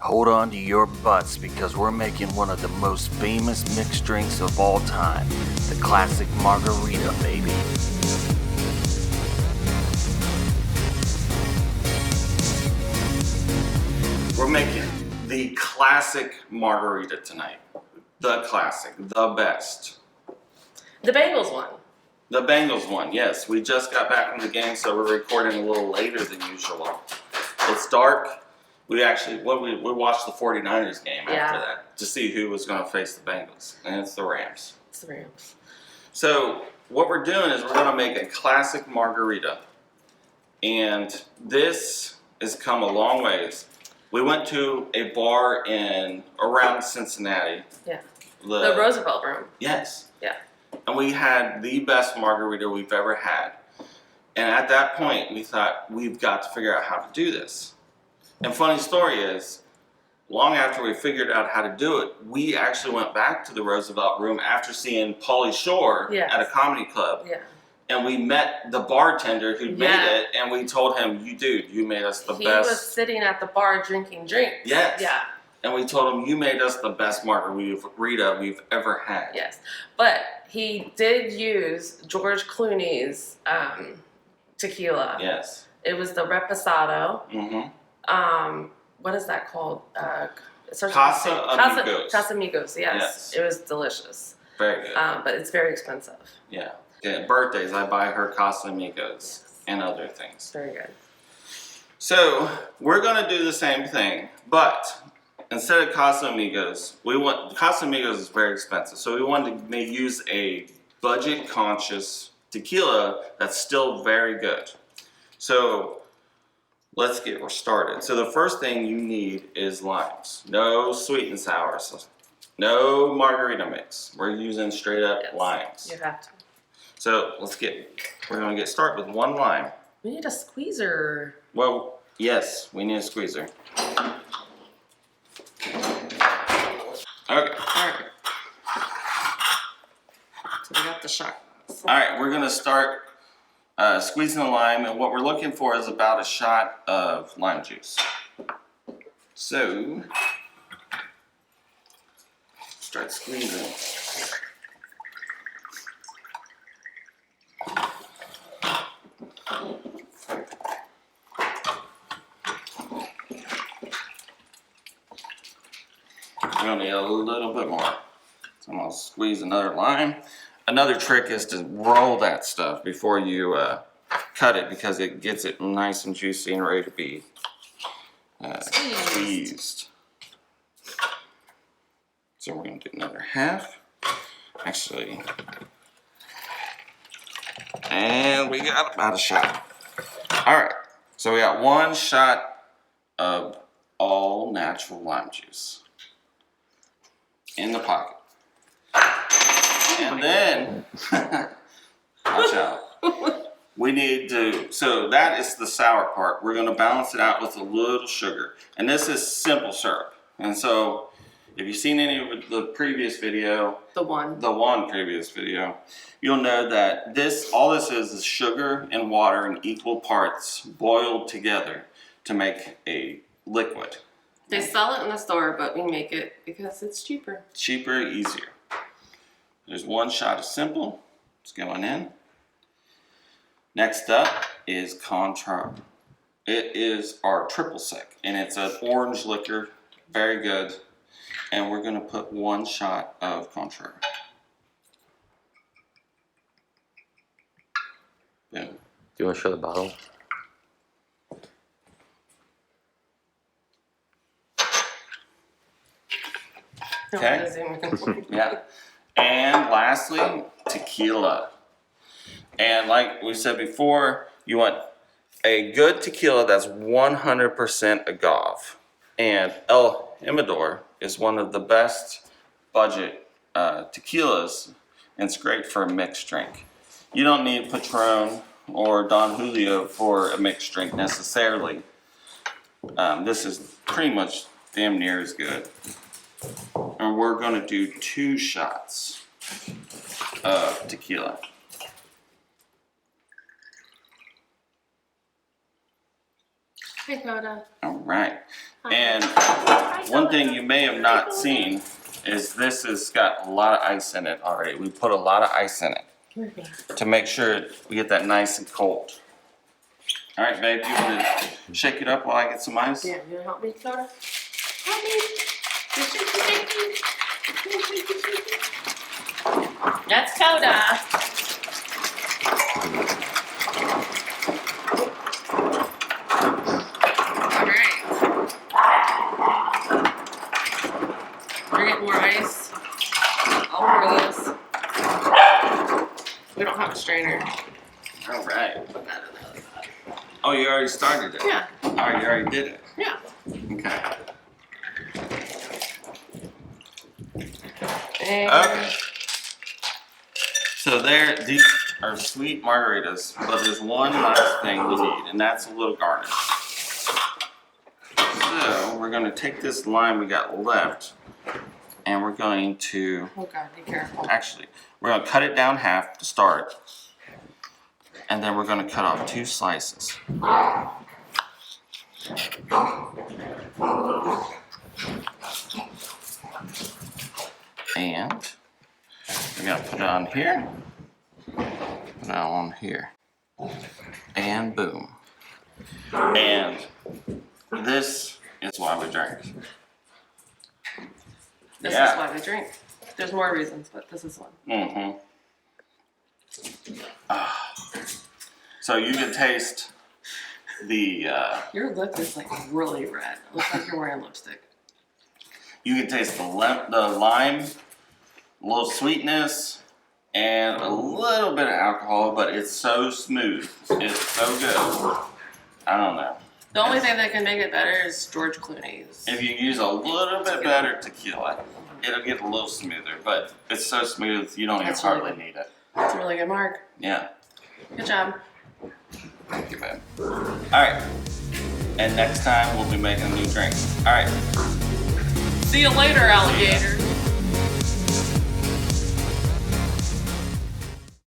hold on to your butts because we're making one of the most famous mixed drinks of all time, the classic Margarita, baby. We're making the classic Margarita tonight. The classic, the best. The Bengals one. The Bengals one, yes. We just got back from the game, so we're recording a little later than usual. It's dark. We watched the 49ers game after that to see who was going to face the Bengals, and it's the Rams. It's the Rams. So what we're doing is we're going to make a classic Margarita, and this has come a long ways. We went to a bar around Cincinnati. Yeah. The Roosevelt Room. Yes. Yeah. And we had the best margarita we've ever had. And at that point, we thought, we've got to figure out how to do this. And funny story is, long after we figured out how to do it, we actually went back to the Roosevelt Room after seeing Pauly Shore at a comedy club. Yeah. And we met the bartender who made it, and we told him, you made us the best. He was sitting at the bar drinking drinks. Yes. Yeah. And we told him, you made us the best margarita we've ever had. Yes. But he did use George Clooney's tequila. Yes. It was the Reposado. Mm-hmm. What is that called? Casamigos. Casamigos, yes. It was delicious. Very good. But it's very expensive. Yeah. Birthdays, I buy her Casamigos and other things. Very good. So we're gonna do the same thing, but instead of Casamigos, Casamigos is very expensive, so we wanted to use a budget-conscious tequila that's still very good. So let's get started. So the first thing you need is limes. No sweet and sour, so no margarita mix. We're using straight up limes. You have to. So we're gonna get started with one lime. We need a squeezer. Well, yes, we need a squeezer. Okay. Alright. So we got the shot. Alright, we're gonna start squeezing the lime, and what we're looking for is about a shot of lime juice. So, start squeezing. We're gonna need a little bit more. So I'm gonna squeeze another lime. Another trick is to roll that stuff before you cut it, because it gets it nice and juicy and ready to be squeezed. So we're gonna do another half. Actually, and we got about a shot. All right, so we got one shot of all natural lime juice in the pocket. And then, watch out. We need to, so that is the sour part. We're gonna balance it out with a little sugar. And this is simple syrup. And so, if you've seen any of the previous video, the one previous video, you'll know that all this is sugar and water in equal parts boiled together to make a liquid. They sell it in the store, but we make it because it's cheaper. Cheaper, easier. There's one shot of simple. It's going in. Next up is Cointreau. It is our triple sec, and it's an orange liquor, very good. And we're gonna put one shot of Cointreau. Boom. Do you want to show the bottle? Okay. Yeah. And lastly, tequila. And like we said before, you want a good tequila that's 100% agave. And El Jimador is one of the best budget tequilas, and it's great for a mixed drink. You don't need Patron or Don Julio for a mixed drink necessarily. This is pretty much damn near as good. And we're going to do 2 shots of tequila. Hi, Coda. All right. Hi. And Hi, one thing you may have not seen is this has got a lot of ice in it already. We put a lot of ice in it to make sure we get that nice and cold. All right, babe, you want to shake it up while I get some ice? Yeah, you gonna help me, Coda? Help me. Shake it. That's Coda. We're getting more ice all over this. We don't have a strainer. All right. Put that in the other side. Oh, you already started it? Yeah. All right, you already did it? Yeah. Okay. And Okay. So these are sweet margaritas, but there's one last thing we need, and that's a little garnish. So we're going to take this lime we got left, and we're going to, oh god, be careful. actually, we're going to cut it down half to start, and then we're going to cut off 2 slices. And we're going to put it on here, put it on here, and boom. And this is why we drink. This is why we drink. There's more reasons, but this is one. Mm-hmm. So you can taste the, Your lip is like really red. It looks like you're wearing lipstick. you can taste the lime, a little sweetness, and a little bit of alcohol, but it's so smooth. It's so good. I don't know. The only thing that can make it better is George Clooney's. If you use a little bit better tequila, it'll get a little smoother, but it's so smooth you don't even That's really hardly good. need it. That's a really good mark. Yeah. Good job. Thank you, babe. Alright. And next time we'll be making new drinks. Alright. See you later, alligator.